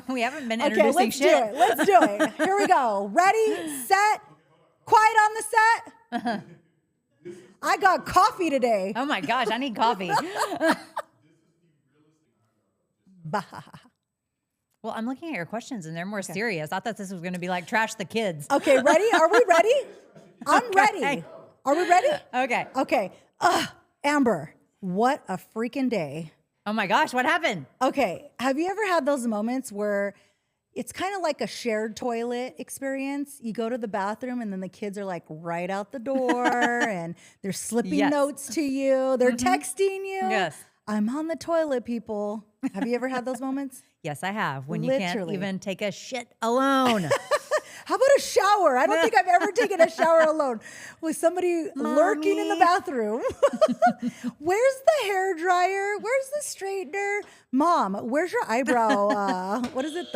We haven't been Okay, introducing let's shit. do it. Let's do it. Here we go. Ready, set, quiet on the set. I got coffee today. Oh my gosh, I need coffee. Bah. Well, I'm looking at your questions and they're more serious. I thought this was going to be like trash the kids. Okay, ready? Are we ready? I'm ready. Are we ready? Okay. Okay. Amber, what a freaking day. Oh my gosh, what happened? Okay, have you ever had those moments where it's kind of like a shared toilet experience? You go to the bathroom and then the kids are like right out the door and they're slipping Yes. notes to you. They're texting you. Yes. I'm on the toilet, people. Have you ever had those moments? Yes, I have. When you can't Literally. even take a shit alone. How about a shower? I don't think I've ever taken a shower alone with somebody lurking in the bathroom. Where's the hair dryer? Where's the straightener? Mom, where's your eyebrow? What is it?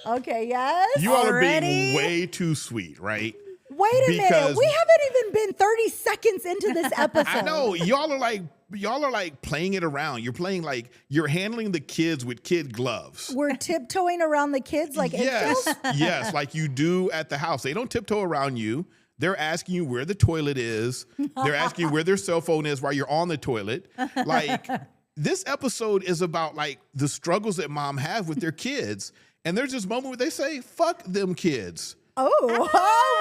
Okay, yes. You all are Already? being way too sweet, right? Wait a minute. Because- We haven't even been 30 seconds into this episode. I know y'all are like playing it around. You're playing like you're handling the kids with kid gloves. We're tiptoeing around the kids like Yes, eggshells? yes, like you do at the house. They don't tiptoe around you. They're asking you where the toilet is. They're asking you where their cell phone is while you're on the toilet. Like this episode is about like the struggles that mom have with their kids. And there's this moment where they say, "Fuck them kids." Oh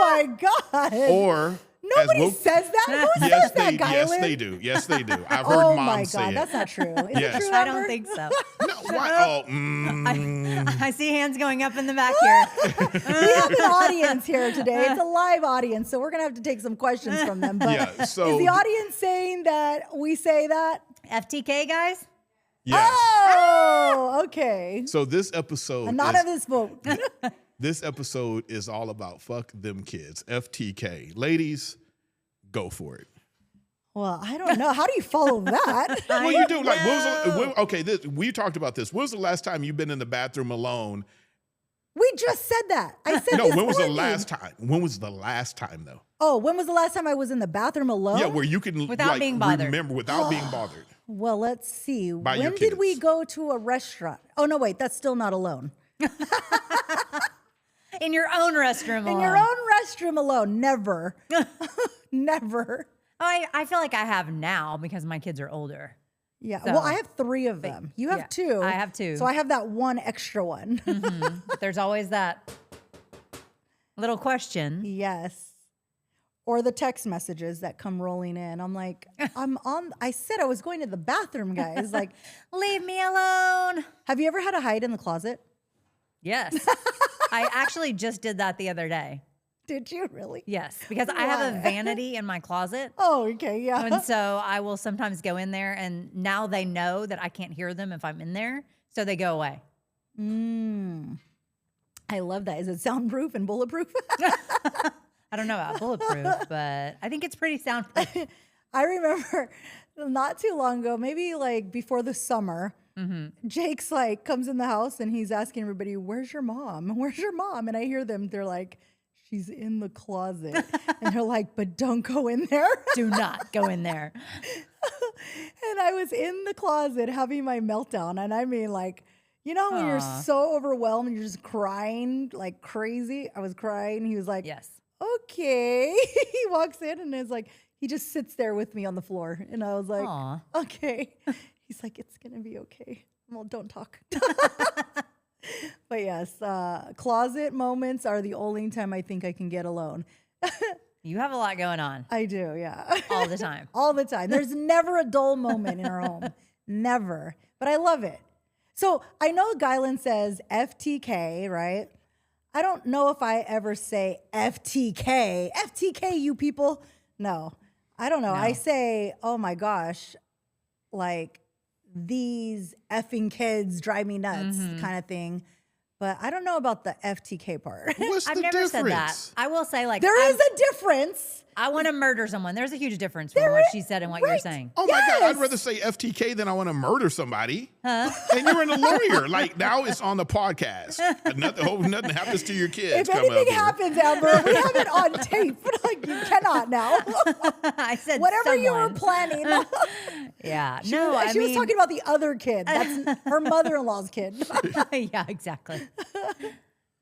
my God. Or Nobody says that. Who says that, Guylin? yes, they do. Yes, they do. I've heard Oh mom my say God, it. that's not true. Is Yes. it true, I Amber? don't think so. No, why? Oh, I see hands going up in the back here. We have an audience here today. It's a live audience, so we're going to have to take some questions from them. But Yeah, so- is the audience saying that we say that? FTK, guys? yes. Oh, okay. So this episode, None is, of this vote. this episode is all about fuck them kids. FTK, ladies, go for it. Well, I don't know. How do you follow that? Well, you do like. We talked about this. When was the last time you've been in the bathroom alone? We just said that. I said No, this when was the morning. last time? When was the last time though? Oh, when was the last time I was in the bathroom alone? Yeah, where you can Without like, being bothered. remember without being bothered. Well, let's see. By your When did we kids. go to a restaurant? Oh, no, wait. That's still not alone. In your own restroom In alone. your own restroom alone. Never. Never. Oh, I feel like I have now because my kids are older. Yeah. So- well, I have 3 of them. You have yeah, 2. I have 2. So I have that one extra one. But there's always that little question. Yes. Or the text messages that come rolling in. I'm like, I said I was going to the bathroom, guys. Like, Leave me alone. have you ever had to hide in the closet? Yes. I actually just did that the other day. Did you really? Yes, because I have a Why? vanity in my closet. Oh, okay. Yeah. And so I will sometimes go in there and now they know that I can't hear them if I'm in there. So they go away. I love that. Is it soundproof and bulletproof? I don't know about bulletproof, but I think it's pretty soundproof. I remember not too long ago, maybe like before the summer, Jake's like comes in the house and he's asking everybody, "Where's your mom? Where's your mom?" And I hear them, they're like, "She's in the closet." And they're like, "But don't go in there." Do not go in there. And I was in the closet having my meltdown. And I mean, like, you know, when you're so overwhelmed, you're just crying like crazy. I was crying. He was like, Yes. "Okay." He walks in and is like, he just sits there with me on the floor. And I was like, Aw. "Okay." He's like, "It's going to be okay. Well, don't talk." But yes, closet moments are the only time I think I can get alone. You have a lot going on I do, yeah. all the time. All the time. There's never a dull moment in our home. Never. But I love it. So I know Guylin says FTK, right? I don't know if I ever say FTK. FTK, you people. No, I don't know. No. I say, "Oh my gosh, like these effing kids drive me nuts," kind of thing. But I don't know about the FTK part. What's I've the never difference? said that. I will say, like, There is a difference. I want to murder someone. There's a huge difference between what she said and what you're saying. Oh my God, I'd rather say FTK than I want to murder somebody. Huh? And you're in a lawyer. Like now it's on the podcast. Hope nothing happens to your kids. If anything happens, Amber, we have it on tape. Like you cannot now. I said whatever someone. you were planning. Yeah. She was talking about the other kid. That's her mother-in-law's kid. Yeah, exactly.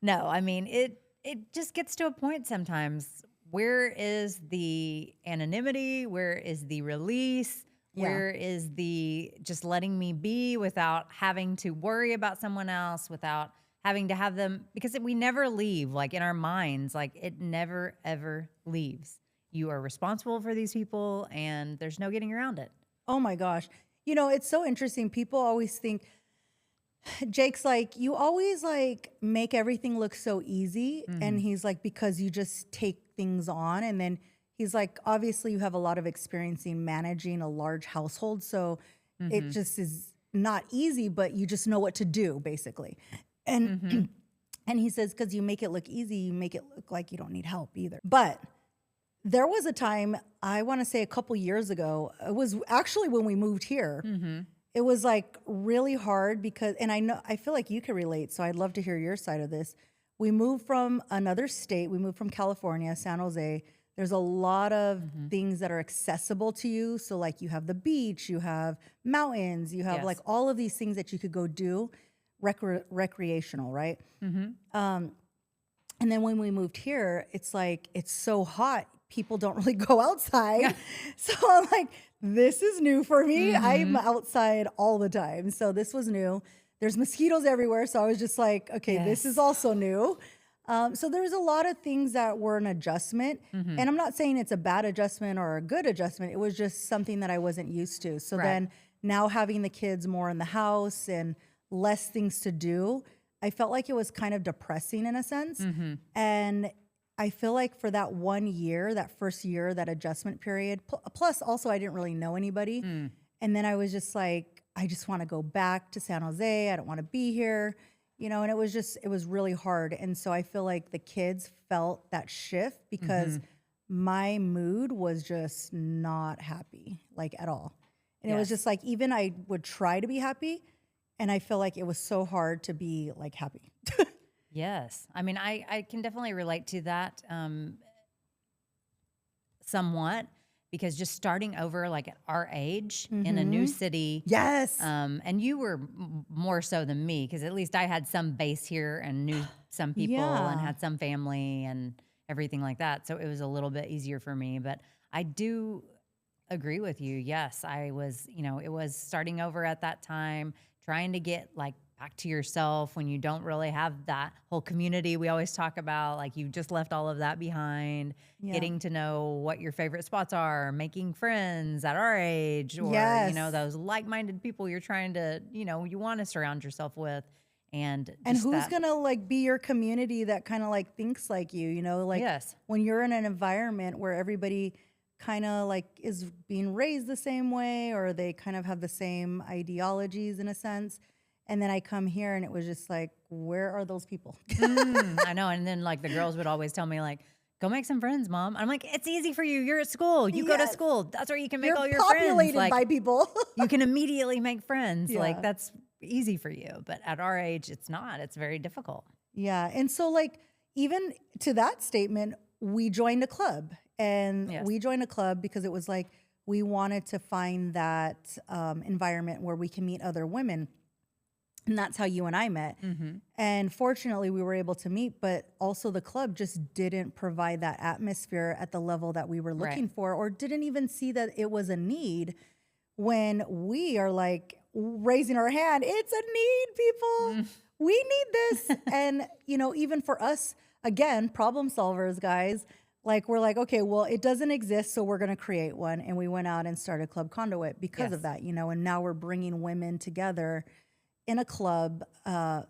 No, I mean, it just gets to a point sometimes. Where is the anonymity? Where is the release? Yeah. Where is the just letting me be without having to worry about someone else, without having to have them, because we never leave, like in our minds, like it never, ever leaves. You are responsible for these people and there's no getting around it. Oh my gosh. You know, it's so interesting. People always think, Jake's like, you always like make everything look so easy. And he's like, because you just take things on. And then he's like, obviously you have a lot of experience in managing a large household. So it just is not easy, but you just know what to do basically. And, and he says, because you make it look easy, you make it look like you don't need help either. But there was a time, I want to say a couple years ago, it was actually when we moved here. It was like really hard because, and I feel like you can relate, so I'd love to hear your side of this. We moved from another state. We moved from California, San Jose. There's a lot of things that are accessible to you. So like you have the beach, you have mountains, you have like all of these things that you could go do, recreational, right? And then when we moved here, it's like, it's so hot. People don't really go outside. So I'm like, this is new for me. I'm outside all the time. So this was new. There's mosquitoes everywhere. So I was just like, okay, this is also new. So there's a lot of things that were an adjustment. And I'm not saying it's a bad adjustment or a good adjustment. It was just something that I wasn't used to. So then now having the kids more in the house and less things to do, I felt like it was kind of depressing in a sense. And I feel like for that 1 year, that first year, that adjustment period, plus also I didn't really know anybody. And then I was just like, I just want to go back to San Jose. I don't want to be here, you know, and it was really hard. And so I feel like the kids felt that shift because my mood was just not happy, like at all. And it was just like, even I would try to be happy and I feel like it was so hard to be like happy. Yes. I mean, I can definitely relate to that somewhat because just starting over like at our age in a new city. Yes. And you were more so than me because at least I had some base here and knew some people and had some family and everything like that. So it was a little bit easier for me. But I do agree with you. Yes, I was, you know, it was starting over at that time, trying to get like back to yourself when you don't really have that whole community we always talk about. Like you just left all of that behind, getting to know what your favorite spots are, making friends at our age, or, you know, those like-minded people you're trying to, you know, you want to surround yourself with. And who's going to like be your community that kind of like thinks like you know, like when you're in an environment where everybody kind of like is being raised the same way, or they kind of have the same ideologies in a sense. And then I come here and it was just like, where are those people? I know. And then like the girls would always tell me like, go make some friends, Mom. I'm like, it's easy for you. You're at school. You go to school. That's where you can make all your friends. You're populated by people. You can immediately make friends. Like that's easy for you. But at our age, it's not. It's very difficult. Yeah. And so like, even to that statement, we joined a club. And we joined a club because it was like, we wanted to find that environment where we can meet other women. And that's how you and I met. And fortunately, we were able to meet, but also the club just didn't provide that atmosphere at the level that we were looking for, or didn't even see that it was a need when we are like raising our hand. It's a need, people. We need this. And, you know, even for us, again, problem solvers, guys, like we're like, okay, well, it doesn't exist, so we're going to create one. And we went out and started Club Conduit because of that, you know, and now we're bringing women together in a club,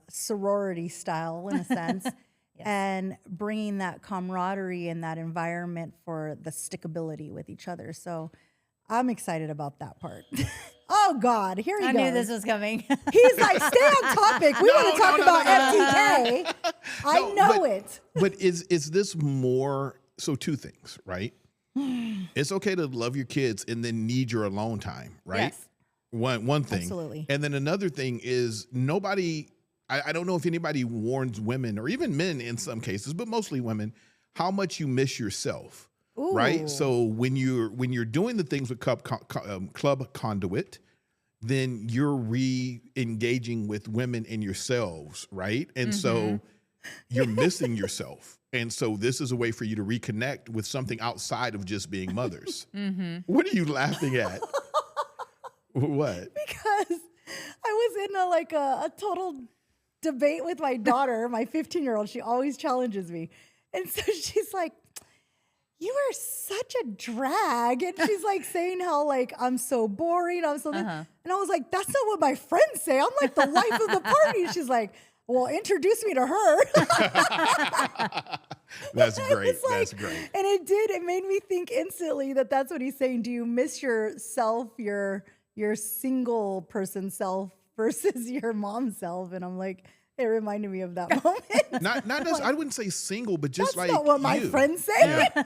sorority style in a sense, and bringing that camaraderie and that environment for the stickability with each other. So I'm excited about that part. Oh God, here he goes. I knew this was coming. He's like, stay on topic. We want to talk about FTK. I know it. But is this more, so two things, right? It's okay to love your kids and then need your alone time, right? Yes. One thing. Absolutely. And then another thing is I don't know if anybody warns women or even men in some cases, but mostly women, how much you miss yourself. Ooh. Right. So when you're doing the things with Club Conduit, then you're re-engaging with women and yourselves. Right. And so you're missing yourself. And so this is a way for you to reconnect with something outside of just being mothers. What are you laughing at? What? Because I was in a total debate with my daughter, my 15-year-old. She always challenges me. And so she's like, you are such a drag. And she's like saying how like, I'm so boring. I'm so, and I was like, that's not what my friends say. I'm like the life of the party. She's like, well, introduce me to her. That's great. Like, that's great. And it made me think instantly that that's what he's saying. Do you miss yourself, your single person self versus your mom self? And I'm like, it reminded me of that moment. Not necessarily, I wouldn't say single, but just That's like not what my you. friends say. Yeah.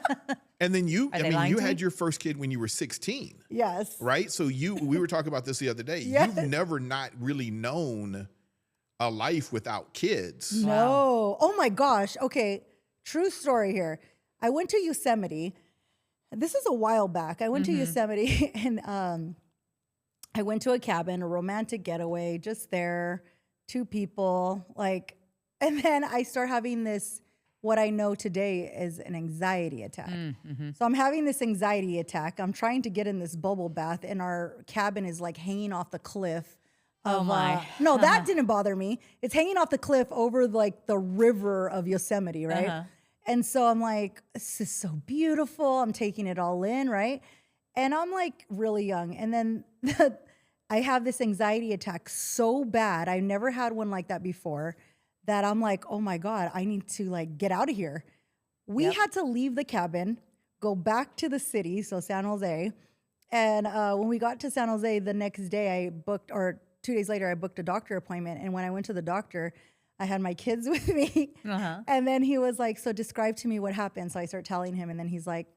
And then you lying to had me? your first kid when you were 16. Yes. Right? So we were talking about this the other day. Yes. You've never not really known a life without kids. No. Oh my gosh. Okay. True story here. I went to Yosemite. This is a while back. I went to Yosemite and I went to a cabin, a romantic getaway, just there, 2 people, like, and then I start having this, what I know today is an anxiety attack. So I'm having this anxiety attack. I'm trying to get in this bubble bath and our cabin is like hanging off the cliff. Oh my. No, that didn't bother me. It's hanging off the cliff over like the river of Yosemite, right? And so I'm like, this is so beautiful. I'm taking it all in, right? And I'm like really young. And then I have this anxiety attack so bad. I've never had one like that before that I'm like, oh my God, I need to like get out of here. We had to leave the cabin, go back to the city, so San Jose. And when we got to San Jose the next day, I booked, or 2 days later, I booked a doctor appointment. And when I went to the doctor, I had my kids with me. And then he was like, so describe to me what happened. So I start telling him. And then he's like,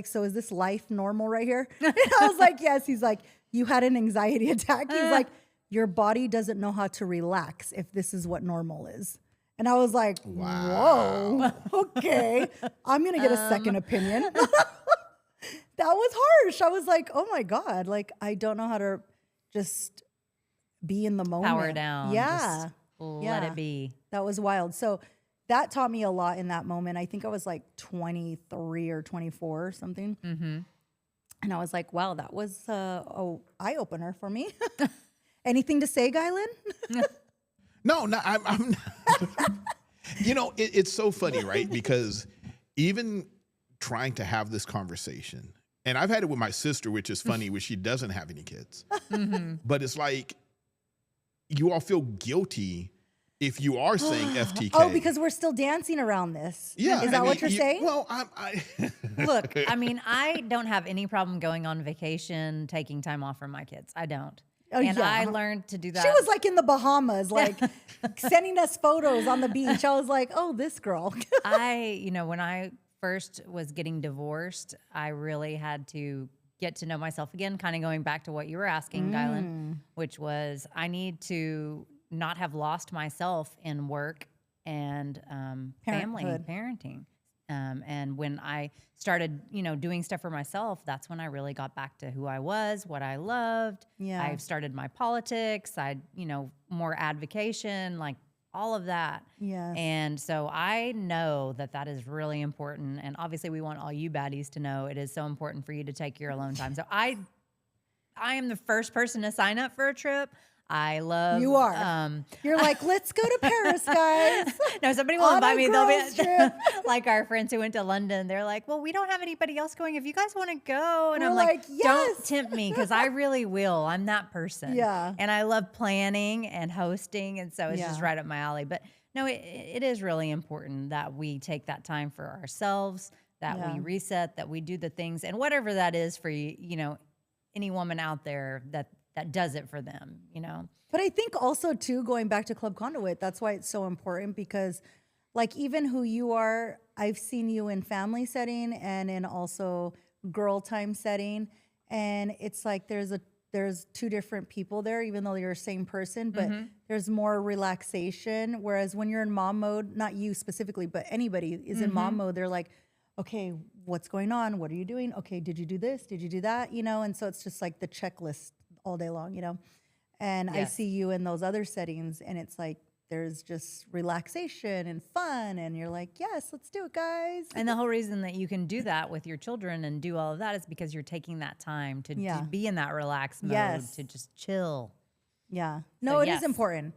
so is this life normal right here? And I was like, yes. He's like, you had an anxiety attack. He's like, your body doesn't know how to relax if this is what normal is. And I was like, whoa, okay. I'm going to get a second opinion. That was harsh. I was like, oh my God, like, I don't know how to just be in the moment. Power down. Yeah. Just let it be. That was wild. So that taught me a lot in that moment. I think I was like 23 or 24 or something. And I was like, wow, that was a eye-opener for me. Anything to say, Guylan? No, I'm you know, it's so funny, right? Because even trying to have this conversation, and I've had it with my sister, which is funny, which she doesn't have any kids. But it's like, you all feel guilty if you are saying FTK. Oh, because we're still dancing around this. Yeah. Is that what you're saying? Well, Look, I mean, I don't have any problem going on vacation, taking time off from my kids. I don't. Oh, and yeah. I learned to do that. She was like in the Bahamas, like sending us photos on the beach. I was like, oh, this girl. When I first was getting divorced, I really had to get to know myself again, kind of going back to what you were asking, Guylan, which was I need to not have lost myself in work and family, parenting. And when I started, doing stuff for myself, that's when I really got back to who I was, what I loved. Yeah. I started my politics. More advocation, like all of that. Yes. And so I know that is really important. And obviously we want all you baddies to know it is so important for you to take your alone time. So I am the first person to sign up for a trip. I love you are. You're like, let's go to Paris, guys. No, somebody will invite me. They'll be trip. like our friends who went to London. They're like, well, we don't have anybody else going. If you guys want to go, and We're I'm like, yes. don't tempt me because I really will. I'm that person. Yeah. And I love planning and hosting, and so it's just right up my alley. But no, it is really important that we take that time for ourselves, that we reset, that we do the things, and whatever that is for you, any woman out there that does it for them, But I think also too, going back to Club Conduit, that's why it's so important because like even who you are, I've seen you in family setting and in also girl time setting. And it's like there's two different people there, even though you're the same person, but there's more relaxation. Whereas when you're in mom mode, not you specifically, but anybody is in mom mode, they're like, okay, what's going on? What are you doing? Okay, did you do this? Did you do that? You know, and so it's just like the checklist all day long, you know? And I see you in those other settings and it's like, there's just relaxation and fun. And you're like, yes, let's do it, guys. And the whole reason that you can do that with your children and do all of that is because you're taking that time to be in that relaxed mode, to just chill. Yeah. No, it is important.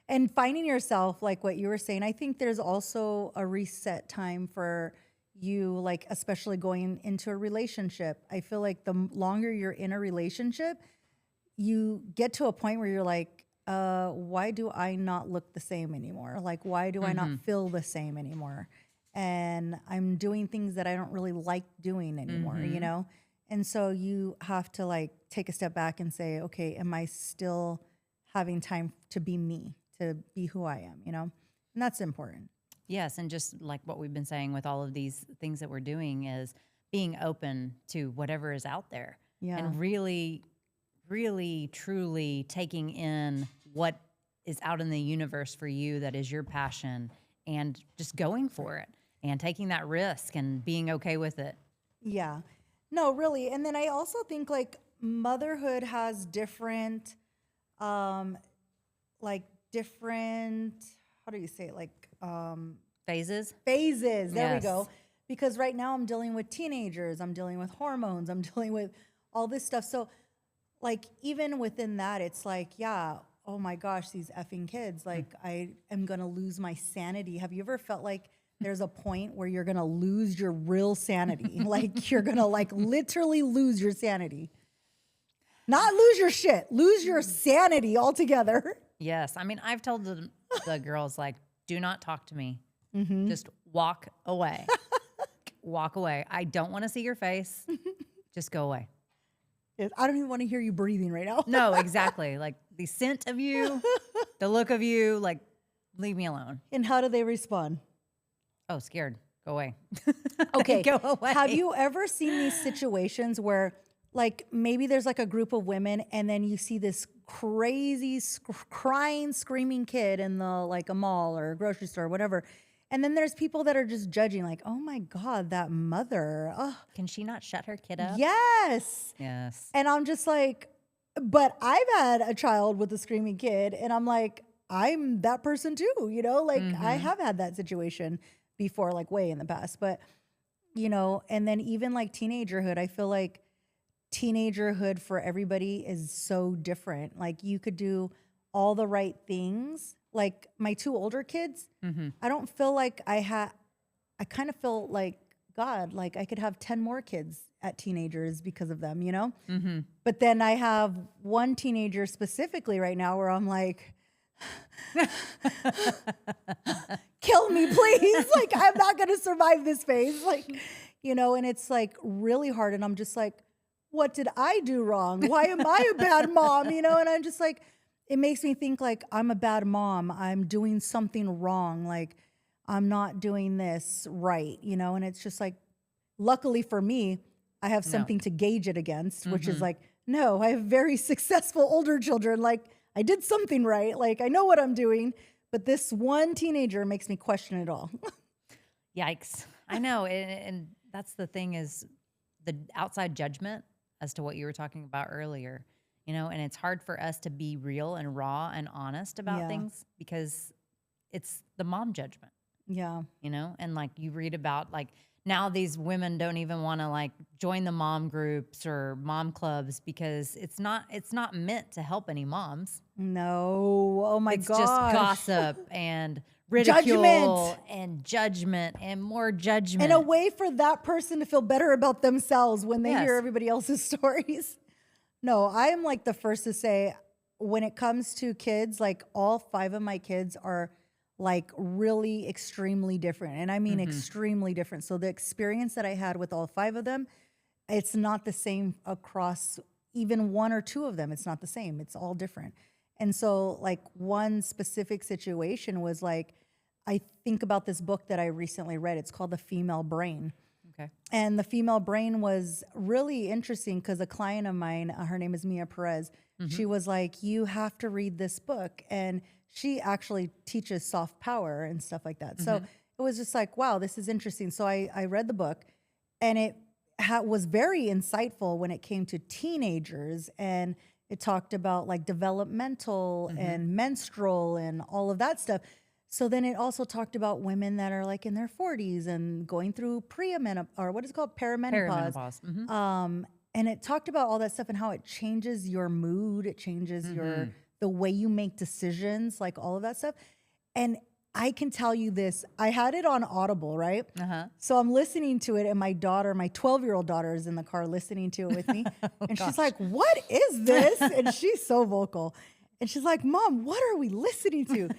And finding yourself, like what you were saying, I think there's also a reset time for you, like especially going into a relationship. I feel like the longer you're in a relationship, you get to a point where you're like, why do I not look the same anymore? Like, why do I not feel the same anymore? And I'm doing things that I don't really like doing anymore, you know? And so you have to like take a step back and say, okay, am I still having time to be me, to be who I am, you know? And that's important. Yes, and just like what we've been saying with all of these things that we're doing is being open to whatever is out there. Yeah. And really, really, truly taking in what is out in the universe for you that is your passion and just going for it and taking that risk and being okay with it. Yeah. No, really. And then I also think like motherhood has different, different, how do you say it? Like, Phases. There we go. Because right now I'm dealing with teenagers, I'm dealing with hormones, I'm dealing with all this stuff. So like even within that, it's like, yeah, oh my gosh, these effing kids, like I am going to lose my sanity. Have you ever felt like there's a point where you're going to lose your real sanity? Like you're going to like literally lose your sanity. Not lose your shit, lose your sanity altogether. Yes. I mean, I've told the girls, like, do not talk to me. Just walk away. Walk away. I don't want to see your face. Just go away. I don't even want to hear you breathing right now. No, exactly. Like the scent of you, the look of you, like, leave me alone. And how do they respond? Oh, scared. Go away. Okay. Go away. Have you ever seen these situations where like maybe there's like a group of women and then you see this crazy crying, screaming kid in the like a mall or a grocery store or whatever. And then there's people that are just judging like, oh my God, that mother. Oh. Can she not shut her kid up? Yes. Yes. And I'm just like, but I've had a child with a screaming kid and I'm like, I'm that person too, you know, like I have had that situation before, like way in the past, but you know, and then even like teenagerhood, I feel like teenagerhood for everybody is so different. Like you could do all the right things. Like my two older kids, I don't feel like I kind of feel like God, like I could have 10 more kids at teenagers because of them, you know? But then I have one teenager specifically right now where I'm like, kill me, please. Like, I'm not going to survive this phase. Like, you know, and it's like really hard. And I'm just like, what did I do wrong? Why am I a bad mom? You know? And I'm just like, it makes me think like I'm a bad mom. I'm doing something wrong. Like I'm not doing this right, you know? And it's just like, luckily for me, I have something to gauge it against, which is like, no, I have very successful older children. Like I did something right. Like I know what I'm doing, but this one teenager makes me question it all. Yikes. I know. And that's the thing is the outside judgment as to what you were talking about earlier, you know, and it's hard for us to be real and raw and honest about things because it's the mom judgment. Yeah. You know, and like you read about like now these women don't even want to like join the mom groups or mom clubs because it's not meant to help any moms. No. Oh my It's gosh. just gossip and ridicule and judgment and more judgment. And a way for that person to feel better about themselves when they hear everybody else's stories. No, I am like the first to say when it comes to kids, like all 5 of my kids are like really extremely different. And I mean extremely different. So the experience that I had with all 5 of them, it's not the same across even 1 or 2 of them. It's not the same. It's all different. And so like one specific situation was like, I think about this book that I recently read. It's called The Female Brain. Okay. And The Female Brain was really interesting because a client of mine, her name is Mia Perez, she was like, you have to read this book. And she actually teaches soft power and stuff like that. So it was just like, wow, this is interesting. So I read the book, and it was very insightful when it came to teenagers. And it talked about like developmental and menstrual and all of that stuff. So then it also talked about women that are like in their 40s and going through perimenopause, or what is it called? Perimenopause. And it talked about all that stuff and how it changes your mood. It changes the way you make decisions, like all of that stuff. And I can tell you this, I had it on Audible, right? So I'm listening to it, and my daughter, my 12-year-old daughter, is in the car listening to it with me. And she's like, what is this? And she's so vocal. And she's like, Mom, what are we listening to?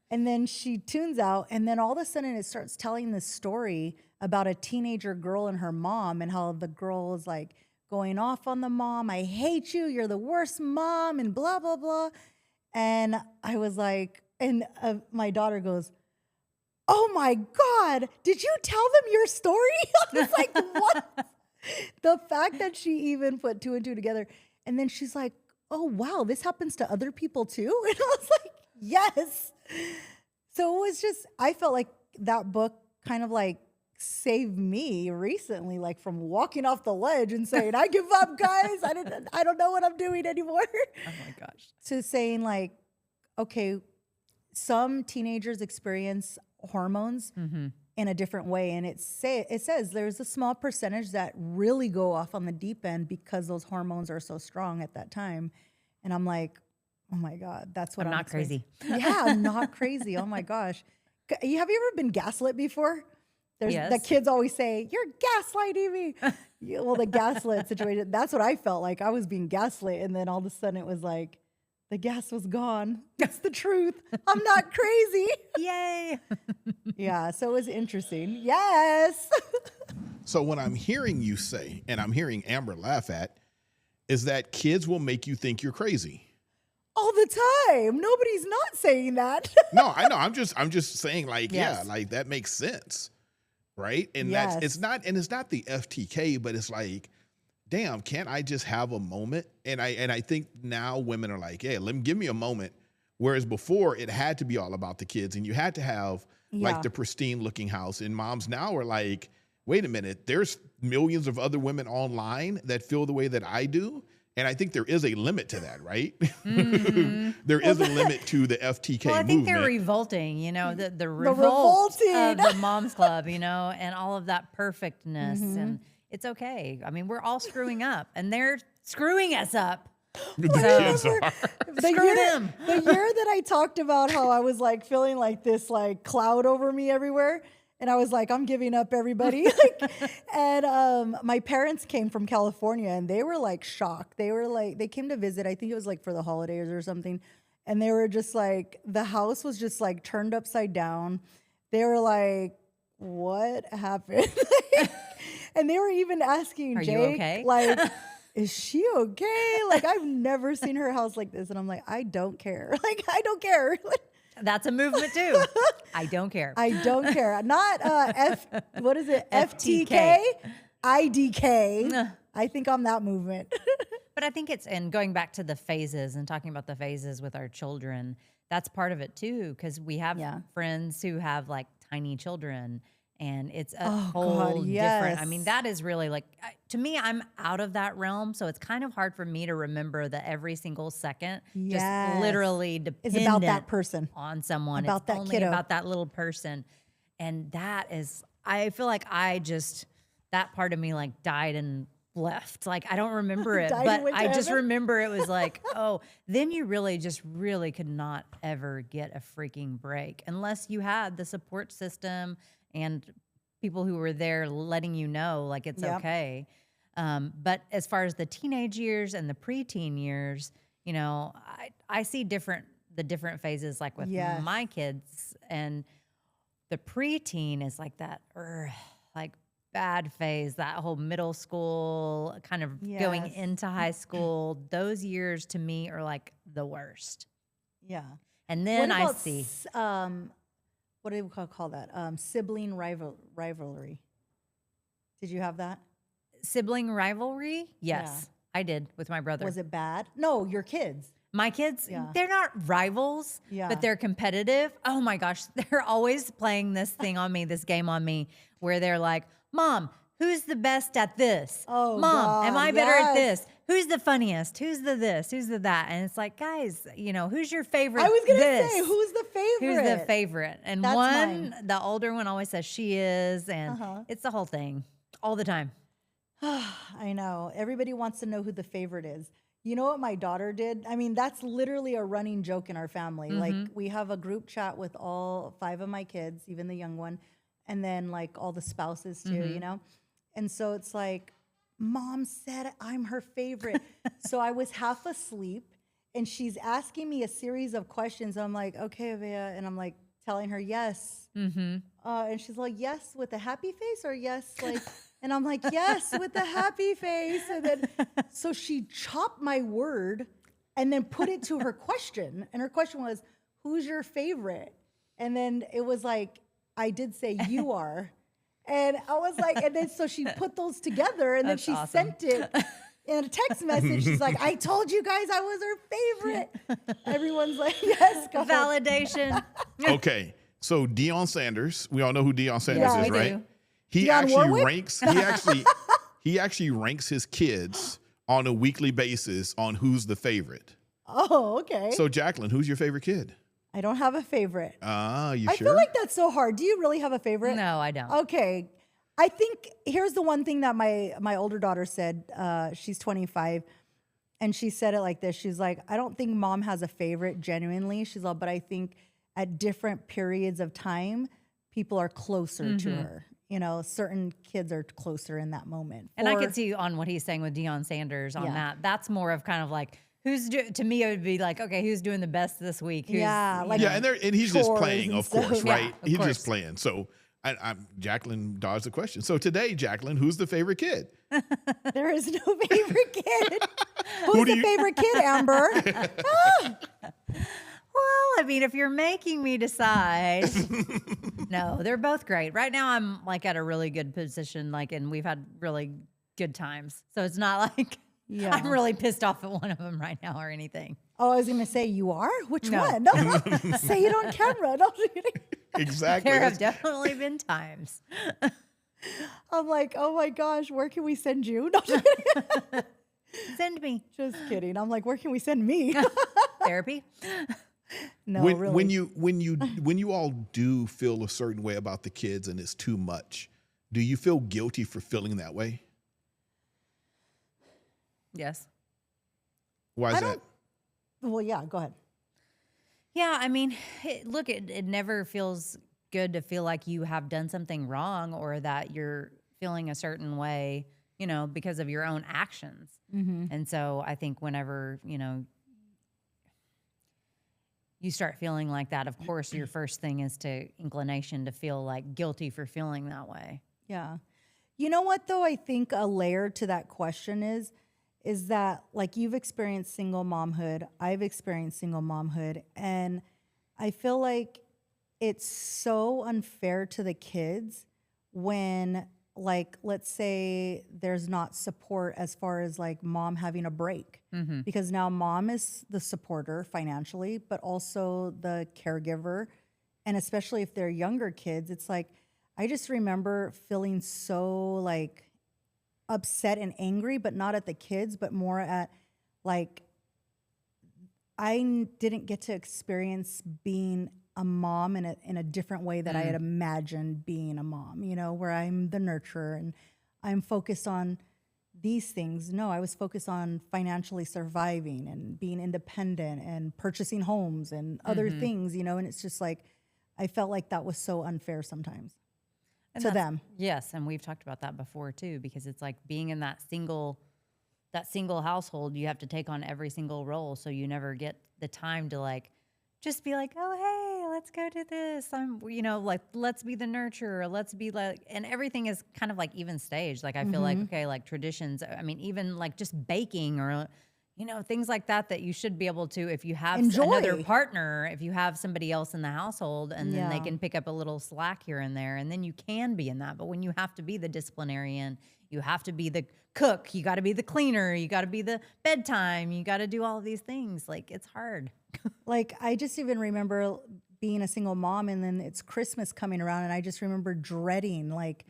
And then she tunes out, and then all of a sudden it starts telling this story about a teenager girl and her mom, and how the girl is like going off on the mom. I hate you. You're the worst mom, and blah, blah, blah. And I was like, and my daughter goes, oh my God, did you tell them your story? I was like, what? The fact that she even put two and two together. And then she's like, oh, wow, this happens to other people too? And I was like, yes. So it was just, I felt like that book kind of like saved me recently, like from walking off the ledge and saying, I give up, guys. I don't know what I'm doing anymore. Oh my gosh. To saying like, okay, some teenagers experience hormones in a different way. And it says there's a small percentage that really go off on the deep end because those hormones are so strong at that time. And I'm like, oh my God, that's what I'm not crazy. Yeah, I'm not crazy. Oh my gosh. Have you ever been gaslit before? Yes. The kids always say, you're gaslighting me. Well, the gaslit situation, that's what I felt like. I was being gaslit. And then all of a sudden it was like, the gas was gone. That's the truth. I'm not crazy. Yay. Yeah, so it was interesting. Yes. So what I'm hearing you say, and I'm hearing Amber laugh at, is that kids will make you think you're crazy. All the time. Nobody's not saying that. No, I know. I'm just saying, like, Yes. yeah, like that makes sense. Right. And Yes. it's not the FTK, but it's like, damn, can't I just have a moment? And I think now women are like, yeah, give me a moment. Whereas before it had to be all about the kids, and you had to have like the pristine looking house. And moms now are like, wait a minute, there's millions of other women online that feel the way that I do. And I think there is a limit to that, right? There is a limit to the FTK Well, I think movement. they're revolting, the revolt revolting. of the mom's club, and all of that perfectness. And it's okay. I mean, we're all screwing up, and they're screwing us up. The kids are. Screw them. The year that I talked about how I was like feeling like this like cloud over me everywhere. And I was like, I'm giving up, everybody. And my parents came from California, and they were like shocked. They were like, they came to visit. I think it was like for the holidays or something. And they were just like, the house was just like turned upside down. They were like, what happened? And they were even asking Are Jake, you okay? like, is she okay? Like, I've never seen her house like this. And I'm like, I don't care. Like, I don't care. That's a movement too. I don't care. I don't care. Not what is it? FTK? IDK. I think I'm that movement. But I think and going back to the phases and talking about the phases with our children, that's part of it too, because we have friends who have like tiny children, and it's a whole different. I mean, that is really like, to me, I'm out of that realm. So it's kind of hard for me to remember that every single second just literally dependent It's about that person. on someone. About it's that only kiddo. about that little person. And that is, I feel like that part of me like died and left. Like, I don't remember it, Died and but went to I just heaven? remember it was like, oh, then you really could not ever get a freaking break unless you had the support system and people who were there letting you know, like, it's okay. But as far as the teenage years and the preteen years, I see the different phases, like with my kids, and the preteen is like that, like bad phase, that whole middle school kind of going into high school. Those years to me are like the worst. Yeah. And then What I about see what do we call that? Sibling rivalry. Did you have that? Sibling rivalry? Yes, Yeah. I did with my brother. Was it bad? No, your kids. My kids, Yeah. they're not rivals, Yeah. but they're competitive. Oh my gosh, they're always playing this thing on me, this game on me, where they're like, Mom, who's the best at this? Oh, Mom, am God, I better at yes. this? Who's the funniest? Who's the this? Who's the that? And it's like, guys, who's your favorite? I was going to this? say, who's the favorite? Who's the favorite? And That's one, mine. the older one always says she is, and it's the whole thing all the time. I know. Everybody wants to know who the favorite is. You know what my daughter did? I mean, that's literally a running joke in our family. Like, we have a group chat with all 5 of my kids, even the young one, and then like all the spouses too, you know? And so it's like, Mom said I'm her favorite. So I was half asleep and she's asking me a series of questions. I'm like, okay, Avea. And I'm like telling her yes. And she's like, yes, with a happy face, or yes, like, and I'm like, yes, with a happy face. And then, so she chopped my word and then put it to her question. And her question was, who's your favorite? And then it was like, I did say, you are. And I was like, and then so she put those together and That's then she awesome. sent it in a text message. She's like, I told you guys I was her favorite. Everyone's like, yes, go ahead. Validation. Okay, so Deion Sanders, we all know who Deion Sanders Yeah, is, we right? do. He Dionne actually Warwick? ranks. He actually ranks his kids on a weekly basis on who's the favorite. Oh, okay. So Jacqueline, who's your favorite kid? I don't have a favorite. You I sure? feel like that's so hard. Do you really have a favorite? No, I don't. Okay. I think here's the one thing that my older daughter said. She's 25, and she said it like this. She's like, I don't think Mom has a favorite genuinely. She's like, but I think at different periods of time, people are closer to her. You know, certain kids are closer in that moment. And I could see on what he's saying with Deion Sanders on that. That's more of kind of like, to me, it would be like, okay, who's doing the best this week? Who's, like Yeah, and he's just chores playing, and of stuff. course, Yeah, right? of He's course. just playing. So Jacqueline dodged the question. So today, Jacqueline, who's the favorite kid? there is no favorite kid. Who's the favorite kid, Amber? Well, I mean, if you're making me decide, no, they're both great. Right now, I'm like at a really good position, like, and we've had really good times. So it's not like Yeah. I'm really pissed off at one of them right now or anything. Oh, I was going to say, you are? Which No. one? No, say it on camera. No, Exactly. There have That's- definitely been times. I'm like, oh my gosh, where can we send you? No, Send me just kidding. I'm like, where can we send me? therapy. No, when, really. when you all do feel a certain way about the kids and it's too much, do you feel guilty for feeling that way? Yes. Why is that? Well, yeah, go ahead. Yeah, I mean, it never feels good to feel like you have done something wrong or that you're feeling a certain way, because of your own actions. And so I think whenever, you start feeling like that, of course, your first thing is inclination to feel like guilty for feeling that way. Yeah. You know what, though? I think a layer to that question is that, like, you've experienced single momhood. I've experienced single momhood. And I feel like it's so unfair to the kids when, like, let's say there's not support as far as like mom having a break, because now mom is the supporter financially, but also the caregiver. And especially if they're younger kids, it's like, I just remember feeling so like upset and angry, but not at the kids, but more at like, I didn't get to experience being a mom in a different way that I had imagined being a mom, where I'm the nurturer and I'm focused on these things. No, I was focused on financially surviving and being independent and purchasing homes and other things, and it's just like, I felt like that was so unfair sometimes And to that's- them. Yes, and we've talked about that before too, because it's like being in that single household, you have to take on every single role, so you never get the time to like just be like, oh hey, let's go do this. Like let's be the nurturer, let's be like, and everything is kind of like even staged. Like I feel like okay, like traditions. I mean, even like just baking or things like that you should be able to, if you have Enjoy. another partner, if you have somebody else in the household, and then they Yeah. can pick up a little slack here and there, and then you can be in that. But when you have to be the disciplinarian, you have to be the cook, you got to be the cleaner, you got to be the bedtime, you got to do all of these things. Like, it's hard. Like, I just even remember being a single mom, and then it's Christmas coming around, and I just remember dreading, like,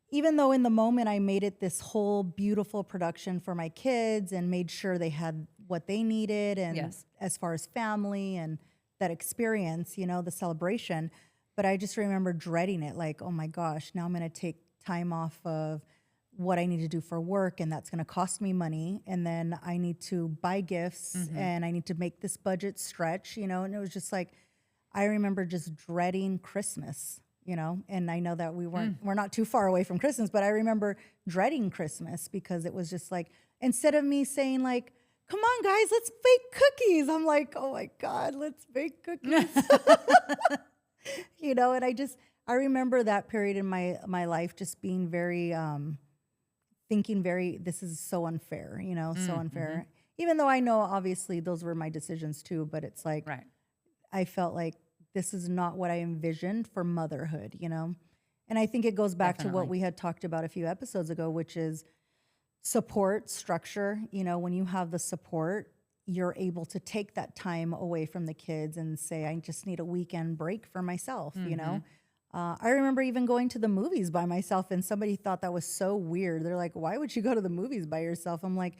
even though in the moment I made it this whole beautiful production for my kids and made sure they had what they needed, and Yes. as far as family and that experience, the celebration, but I just remember dreading it, like, oh my gosh, now I'm going to take time off of what I need to do for work, and that's going to cost me money, and then I need to buy gifts, and I need to make this budget stretch, and it was just like, I remember just dreading Christmas, and I know that we're not too far away from Christmas, but I remember dreading Christmas because it was just like, instead of me saying like, come on guys, let's bake cookies, I'm like, oh my God, let's bake cookies. And I remember that period in my life just being very, thinking very, this is so unfair, so unfair. Even though I know obviously those were my decisions too, but it's like, Right. I felt like this is not what I envisioned for motherhood, And I think it goes back to what Definitely. we had talked about a few episodes ago, which is support, structure. When you have the support, you're able to take that time away from the kids and say, I just need a weekend break for myself, I remember even going to the movies by myself, and somebody thought that was so weird. They're like, why would you go to the movies by yourself? I'm like,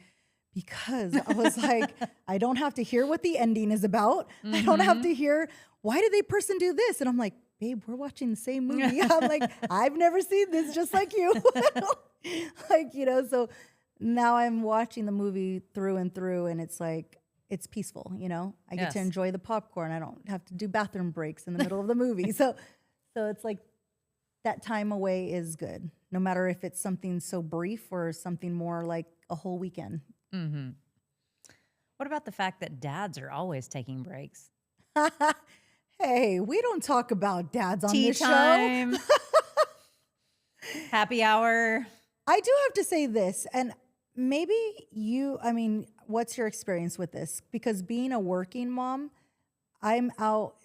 because I was like, I don't have to hear what the ending is about. I don't have to hear, why did they person do this? And I'm like, babe, we're watching the same movie. I'm like, I've never seen this, just like you. So now I'm watching the movie through and through, and it's like, it's peaceful, I get to Yes. enjoy the popcorn. I don't have to do bathroom breaks in the middle of the movie. So it's like, that time away is good, no matter if it's something so brief or something more like a whole weekend. What about the fact that dads are always taking breaks? Hey, we don't talk about dads on Tea this show. time, happy hour. I do have to say this, and maybe what's your experience with this? Because being a working mom,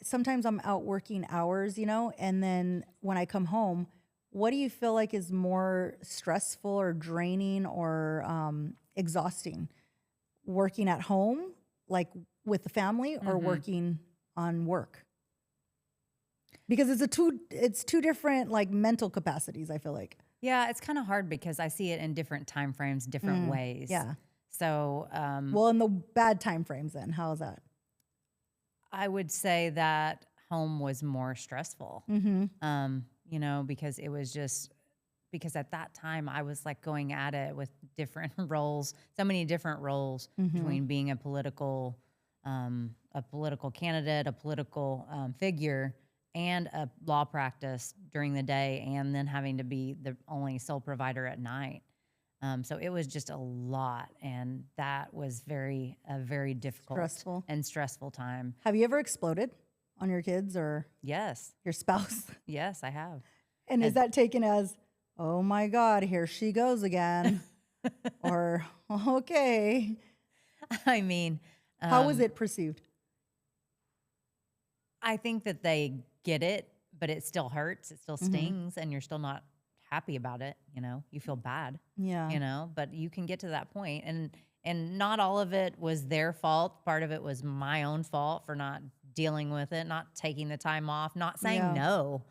sometimes I'm out working hours, and then when I come home, what do you feel like is more stressful or draining or exhausting? Working at home, like with the family, or working on work? Because it's two different like mental capacities, I feel like. Yeah, it's kind of hard because I see it in different time frames, different ways. Yeah. So, Well, in the bad time frames then, how is that? I would say that home was more stressful. Because it was just, because at that time I was like going at it with different roles, so many different roles between being a political candidate, a political figure, and a law practice during the day, and then having to be the only sole provider at night. So it was just a lot, and that was a very difficult Stressful. and stressful time. Have you ever exploded on your kids or Yes, your spouse? yes, I have. And is that taken as, oh my God, here she goes again? Or, okay. I mean, How was it perceived? I think that they get it, but it still hurts. It still stings, and you're still not happy about it. You feel bad. Yeah. But you can get to that point, and not all of it was their fault. Part of it was my own fault for not dealing with it, not taking the time off, not saying no.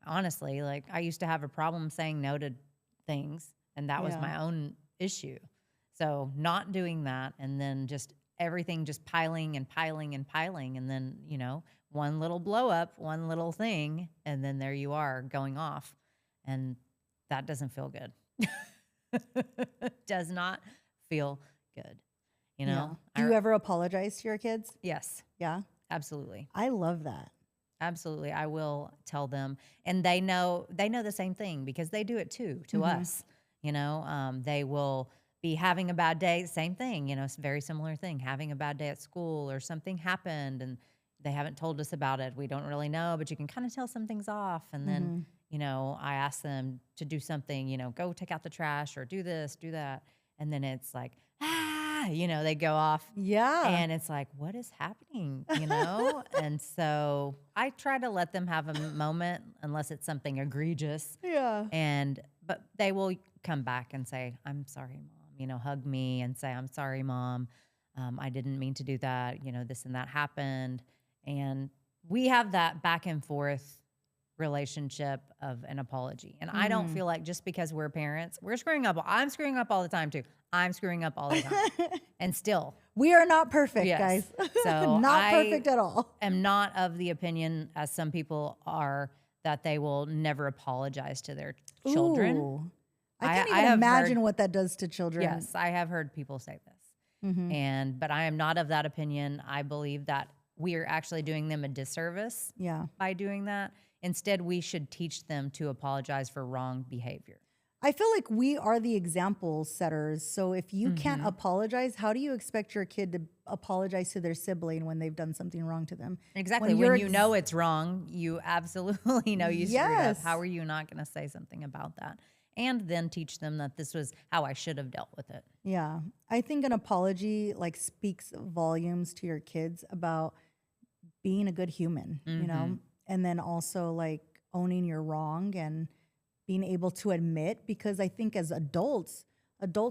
Honestly, like I used to have a problem saying no to things, and that was my own issue. So not doing that, and then just everything just piling and piling and piling, and then one little blow up, one little thing, and then there you are going off, and that doesn't feel good. Does not feel good. Yeah. Do you ever apologize to your kids? Yes, Yeah. absolutely. I love that. Absolutely. I will tell them. And they know the same thing because they do it too to us. They will be having a bad day, same thing, it's a very similar thing, having a bad day at school or something happened and they haven't told us about it. We don't really know, but you can kind of tell something's off. And then, I ask them to do something, go take out the trash or do this, do that. And then it's like, they go off. Yeah. And it's like, what is happening, And so I try to let them have a moment unless it's something egregious. Yeah. But they will come back and say, I'm sorry, Mom, hug me and say, I'm sorry, Mom. I didn't mean to do that. This and that happened. And we have that back and forth relationship of an apology. And I don't feel like just because we're parents, we're screwing up. I'm screwing up all the time too. I'm screwing up all the time. And still. We are not perfect, Yes. guys. So not perfect at all. am not of the opinion, as some people are, that they will never apologize to their children. Ooh. I can't even imagine what that does to children. Yes, I have heard people say this. But I am not of that opinion. I believe that we are actually doing them a disservice by doing that. Instead, we should teach them to apologize for wrong behavior. I feel like we are the example setters. So if you can't apologize, how do you expect your kid to apologize to their sibling when they've done something wrong to them? Exactly. When you know it's wrong, you absolutely know you screwed up. How are you not going to say something about that? And then teach them that this was how I should have dealt with it. Yeah. I think an apology speaks volumes to your kids about being a good human, and then also owning your wrong and being able to admit, because I think as adults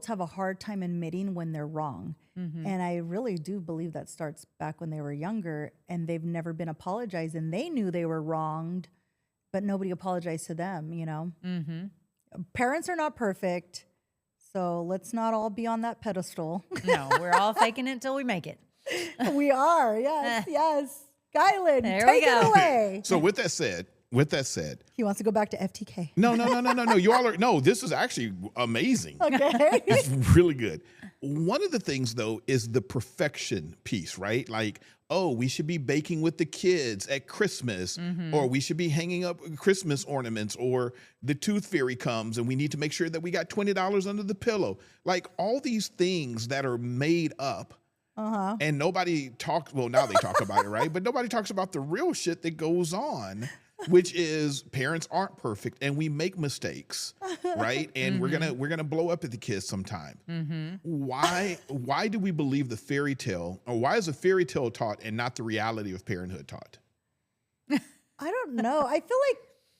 have a hard time admitting when they're wrong. And I really do believe that starts back when they were younger and they've never been apologized and they knew they were wronged, but nobody apologized to them, Parents are not perfect, so let's not all be on that pedestal. No, we're all faking it till we make it. We are, yes. Kylan, take it away. So with that said, he wants to go back to FTK. No. You all are this is actually amazing. Okay. It's really good. One of the things though is the perfection piece, right? We should be baking with the kids at Christmas, or we should be hanging up Christmas ornaments, or the tooth fairy comes and we need to make sure that we got $20 under the pillow. All these things that are made up. And nobody talks, now they talk about it, right? But nobody talks about the real shit that goes on, which is parents aren't perfect and we make mistakes, right? And we're gonna blow up at the kids sometime. Why do we believe the fairy tale, or why is a fairy tale taught and not the reality of parenthood taught? I don't know. I feel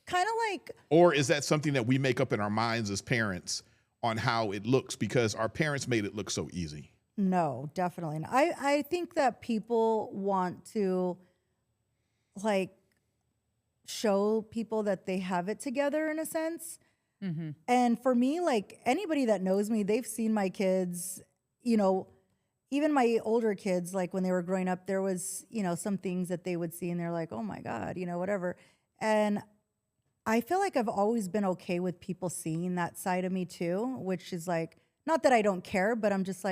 kind of or is that something that we make up in our minds as parents on how it looks because our parents made it look so easy? No, definitely not. I think that people want to show people that they have it together in a sense. And for me, anybody that knows me, they've seen my kids, even my older kids, when they were growing up, there was, some things that they would see and they're like, oh my God, whatever. And I feel like I've always been okay with people seeing that side of me too, which is not that I don't care, but I'm just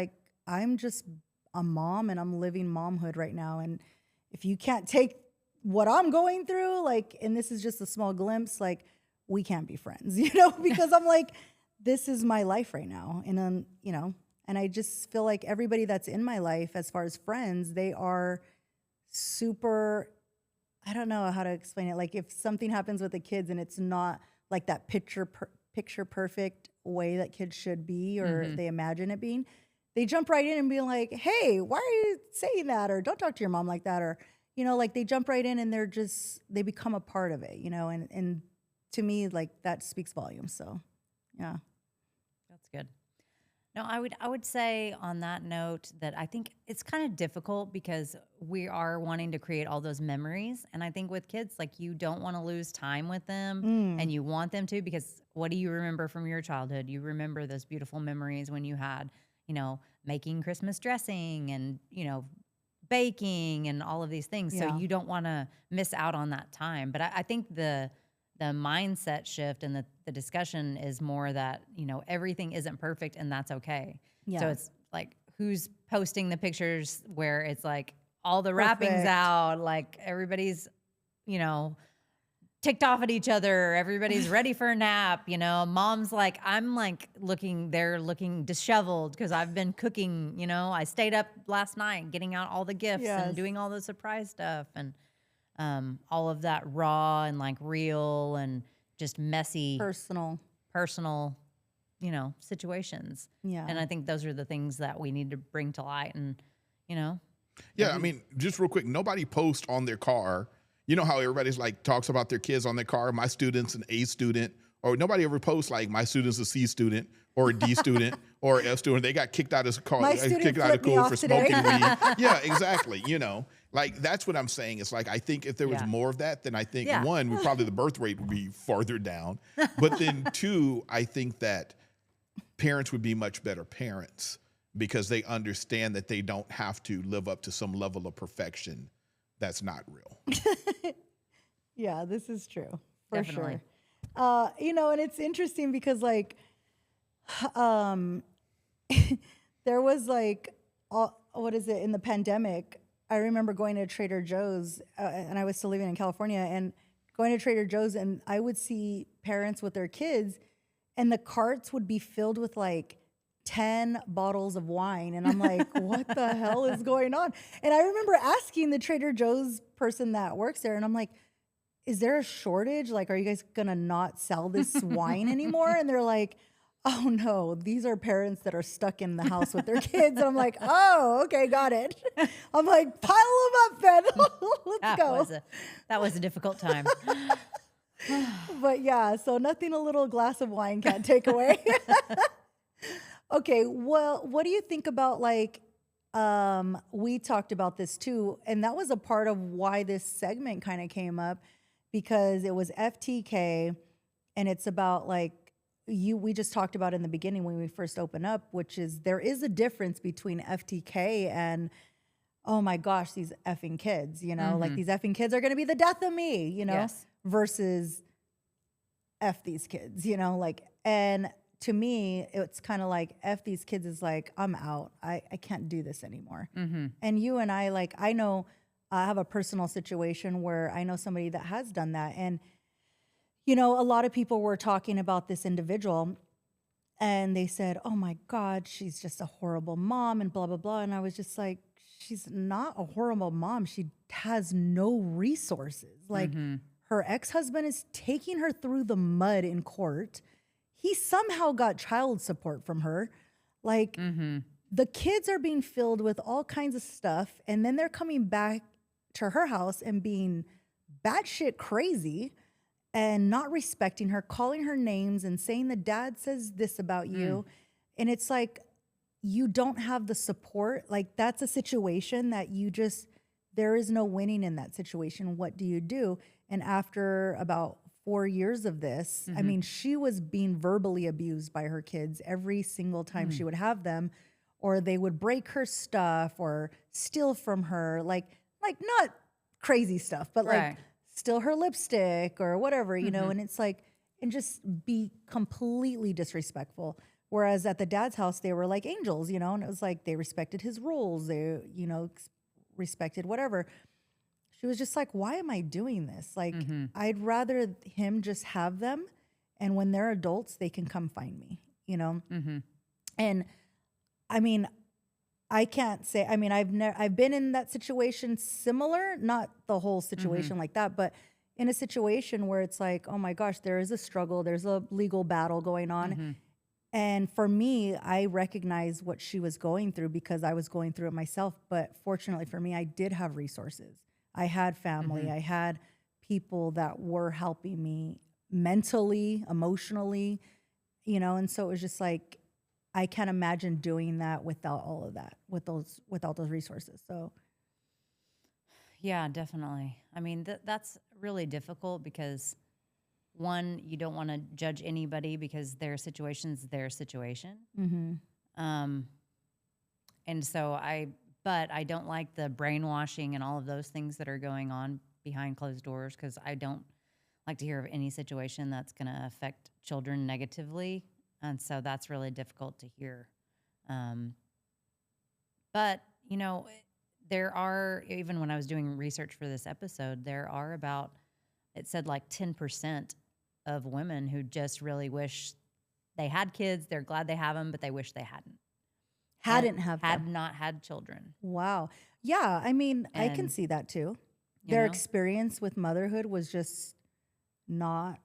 I'm just a mom and I'm living momhood right now. And if you can't take what I'm going through, and this is just a small glimpse, we can't be friends, because I'm this is my life right now. And and I just feel like everybody that's in my life, as far as friends, they are super, I don't know how to explain it. If something happens with the kids and it's not that picture perfect way that kids should be, or they imagine it being, they jump right in and be like, hey, why are you saying that? Or don't talk to your mom like that. Or, they jump right in and they become a part of it, and to me, that speaks volumes. So, yeah. That's good. No, I would say on that note that I think it's kind of difficult because we are wanting to create all those memories. And I think with kids, you don't want to lose time with them and you want them to, because what do you remember from your childhood? You remember those beautiful memories when you had, making Christmas dressing and, baking and all of these things. Yeah. So you don't want to miss out on that time. But I think the mindset shift and the discussion is more that, everything isn't perfect and that's okay. Yeah. So it's who's posting the pictures where it's all the wrappings Perfect. out, everybody's, ticked off at each other. Everybody's ready for a nap. Mom's they're looking disheveled because I've been cooking, I stayed up last night getting out all the gifts and doing all the surprise stuff. And all of that raw and real and just messy, Personal. situations. Yeah. And I think those are the things that we need to bring to light and, Yeah, I mean, just real quick, nobody posts on their car. You know how everybody's like talks about their kids on their car. My student's an A student, or nobody ever posts like my student's a C student or a D student or an F student. They got kicked out of My student kicked out of flipped me school off for today. smoking weed. Yeah, exactly. Like that's what I'm saying. It's like I think if there was Yeah. more of that, then I think Yeah. one, probably the birth rate would be farther down. But then two, I think that parents would be much better parents because they understand that they don't have to live up to some level of perfection that's not real. Yeah, this is true for Definitely. sure. And it's interesting because like, there was like, what is it in the pandemic? I remember going to Trader Joe's, and I was still living in California, and going to Trader Joe's, and I would see parents with their kids, and the carts would be filled with like 10 bottles of wine. And I'm like, what the hell is going on? And I remember asking the Trader Joe's person that works there, and I'm like, is there a shortage? Like, are you guys gonna not sell this wine anymore? And they're like, oh no, these are parents that are stuck in the house with their kids. And I'm like, oh, okay, got it. I'm like, pile them up then. Let's go. That was a difficult time. But yeah, so nothing a little glass of wine can't take away. Okay, well, what do you think about like, we talked about this too, and that was a part of why this segment kind of came up, because it was FTK, and it's about like, we just talked about in the beginning when we first opened up, which is there is a difference between FTK and, oh my gosh, these effing kids, like these effing kids are going to be the death of me, Yes. versus F these kids, like, and to me, it's kind of like F these kids is like, I'm out. I can't do this anymore. And you and I, like, I know I have a personal situation where I know somebody that has done that. And a lot of people were talking about this individual, and they said, oh my God, she's just a horrible mom and blah, blah, blah. And I was just like, she's not a horrible mom. She has no resources. Like her ex-husband is taking her through the mud in court. He somehow got child support from her. Like the kids are being filled with all kinds of stuff. And then they're coming back to her house and being batshit crazy and not respecting her, calling her names and saying the dad says this about you. And it's like, you don't have the support. Like that's a situation that there is no winning in that situation. What do you do? And after about 4 years of this, I mean, she was being verbally abused by her kids every single time she would have them, or they would break her stuff or steal from her, like not crazy stuff, but Right. like steal her lipstick or whatever, and it's like, and just be completely disrespectful. Whereas at the dad's house, they were like angels, and it was like they respected his rules. They, respected whatever. She was just like, why am I doing this? Like, I'd rather him just have them. And when they're adults, they can come find me, And I mean, I can't say, I mean, I've been in that situation similar, not the whole situation like that, but in a situation where it's like, oh my gosh, there is a struggle. There's a legal battle going on. And for me, I recognize what she was going through because I was going through it myself. But fortunately for me, I did have resources. I had family. I had people that were helping me mentally, emotionally, and so it was just like, I can't imagine doing that without all of that, without those resources. So Yeah, definitely. I mean, that's really difficult because one, you don't want to judge anybody because their situation's their situation. And so but I don't like the brainwashing and all of those things that are going on behind closed doors because I don't like to hear of any situation that's going to affect children negatively. And so that's really difficult to hear. But, there are, even when I was doing research for this episode, there are it said like 10% of women who just really wish they had kids. They're glad they have them, but they wish they hadn't. Had not had children. Wow. Yeah. I mean, I can see that too. Their experience with motherhood was just not,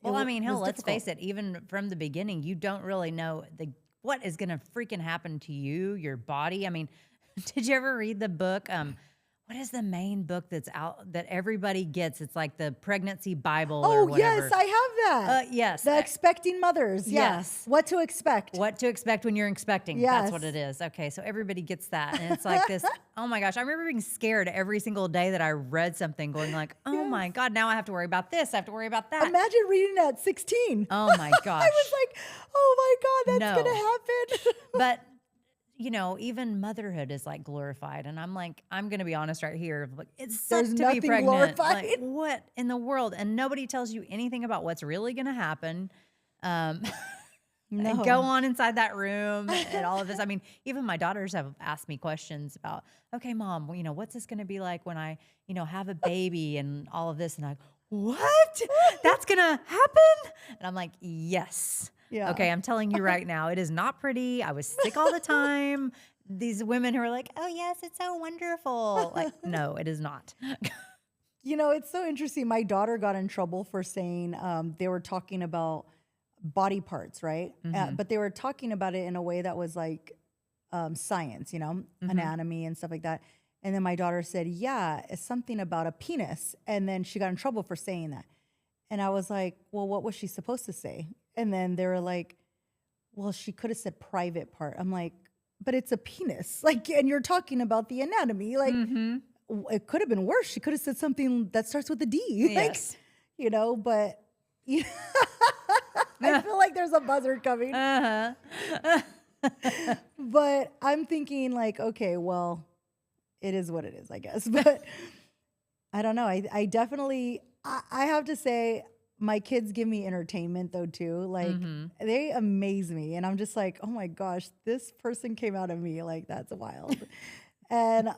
Well, I mean, hell, was let's difficult. face it, even from the beginning, you don't really know what is going to freaking happen to you, your body. I mean, did you ever read the book? What is the main book that's out that everybody gets? It's like the pregnancy Bible or Oh, whatever. yes, I have that. Yes. The expecting mothers. Yeah. Yes. What to expect. What to expect when you're expecting. That's what Yes. it is. Okay, so everybody gets that. And it's like this, oh my gosh, I remember being scared every single day that I read something going like, oh my God, now I have to worry about this. I have to worry about that. Imagine reading it at 16. Oh my gosh. I was like, oh my God, that's No. going to happen. But you know, even motherhood is like glorified. And I'm like, I'm going to be honest right here. Like, it sucks There's to be nothing pregnant. glorified. Like, what in the world? And nobody tells you anything about what's really going to happen. And go on inside that room and all of this. I mean, even my daughters have asked me questions about, okay, Mom, well, you know, what's this going to be like when I, you know, have a baby and all of this? And I'm like, what? That's going to happen? And I'm like, yes. Yeah. Okay, I'm telling you right now, it is not pretty. I was sick all the time. These women who are like, oh, yes, it's so wonderful. Like, no, it is not. You know, it's so interesting. My daughter got in trouble for saying they were talking about body parts, right? But they were talking about it in a way that was like science, you know, anatomy and stuff like that. And then my daughter said, yeah, it's something about a penis. And then she got in trouble for saying that. And I was like, well, what was she supposed to say? And then they were like, well, she could have said private part. I'm like, but it's a penis. Like, and you're talking about the anatomy. Like, it could have been worse. She could have said something that starts with a D. Yes. Like, you know, but I feel like there's a buzzard coming. But I'm thinking like, okay, well, it is what it is, I guess. But I don't know. I definitely, I have to say, my kids give me entertainment though too. Like they amaze me. And I'm just like, oh my gosh, this person came out of me. Like that's wild. And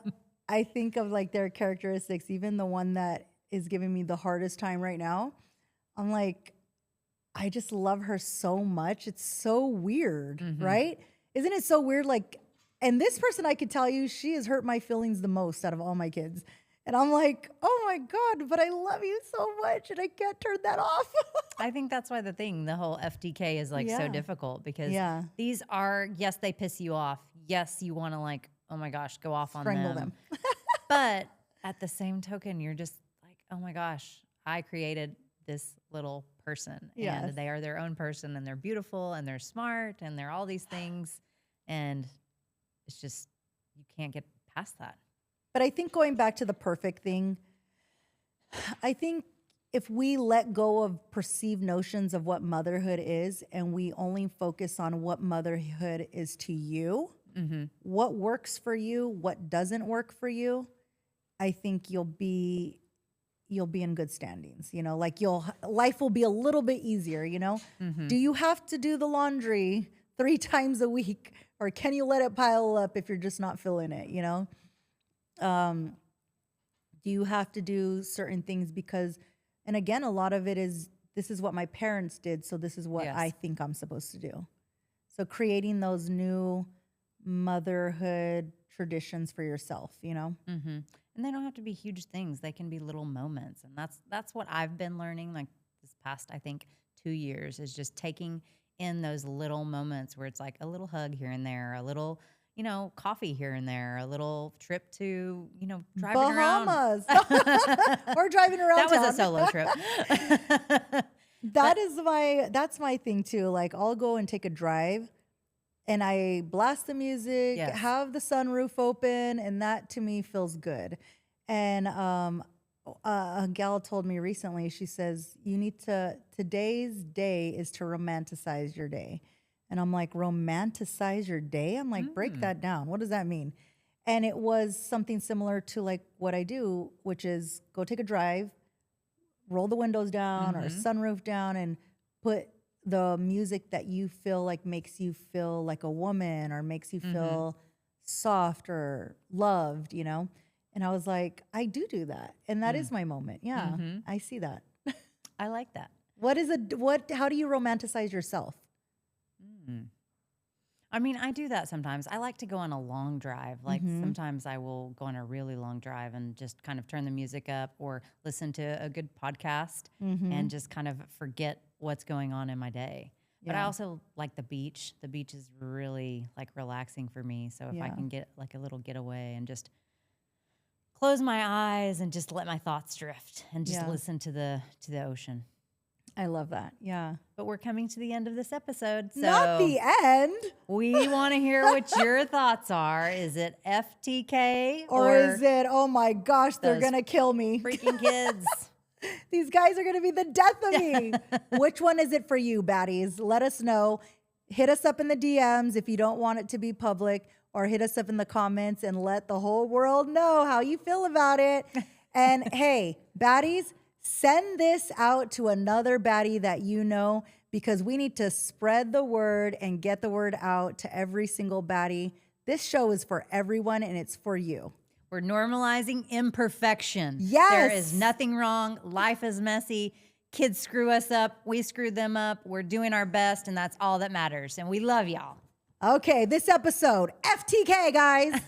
I think of like their characteristics, even the one that is giving me the hardest time right now. I'm like, I just love her so much. It's so weird, right? Isn't it so weird? Like, and this person, I could tell you, she has hurt my feelings the most out of all my kids. And I'm like, oh my God, but I love you so much and I can't turn that off. I think that's why the whole FTK is like so difficult because these are, yes, they piss you off. Yes, you want to like, oh my gosh, go off on them. But at the same token, you're just like, oh my gosh, I created this little person and they are their own person and they're beautiful and they're smart and they're all these things. And it's just, you can't get past that. But I think going back to the perfect thing, I think if we let go of perceived notions of what motherhood is and we only focus on what motherhood is to you, what works for you, what doesn't work for you, I think you'll be in good standings, you know, like life will be a little bit easier, you know? Do you have to do the laundry 3 times a week or can you let it pile up if you're just not feeling it, you know? Do you have to do certain things because, and again, a lot of it is, this is what my parents did, so this is what I think I'm supposed to do. So creating those new motherhood traditions for yourself, you know? And they don't have to be huge things. They can be little moments. And that's what I've been learning like this past, I think, 2 years is just taking in those little moments where it's like a little hug here and there, a little, you know, coffee here and there, a little trip to, you know, driving Bahamas. around. Or driving around That was town. a solo trip. That's my thing too. Like I'll go and take a drive and I blast the music, have the sunroof open, and that to me feels good. And a gal told me recently, she says, today's day is to romanticize your day. And I'm like, romanticize your day? I'm like, break that down. What does that mean? And it was something similar to like what I do, which is go take a drive, roll the windows down or sunroof down and put the music that you feel like makes you feel like a woman or makes you feel soft or loved, you know? And I was like, I do that. And that is my moment. Yeah, I see that. I like that. How do you romanticize yourself? I mean, I do that sometimes. I like to go on a long drive. Like sometimes I will go on a really long drive and just kind of turn the music up or listen to a good podcast and just kind of forget what's going on in my day. But I Yeah. also like the beach. The beach is really like relaxing for me. So if I Yeah. can get like a little getaway and just close my eyes and just let my thoughts drift and just Yeah. listen to the ocean. I love that. Yeah. But we're coming to the end of this episode. So Not the end. we want to hear what your thoughts are. Is it FTK Or is it, oh my gosh, they're those going to kill me. freaking kids? These guys are going to be the death of me. Which one is it for you, baddies? Let us know. Hit us up in the DMs if you don't want it to be public, or hit us up in the comments and let the whole world know how you feel about it. And hey, baddies, send this out to another baddie that you know, because we need to spread the word and get the word out to every single baddie. This show is for everyone and it's for you. We're normalizing imperfection. Yes. There is nothing wrong. Life is messy. Kids screw us up. We screw them up. We're doing our best, and that's all that matters. And we love y'all. Okay, this episode, FTK, guys.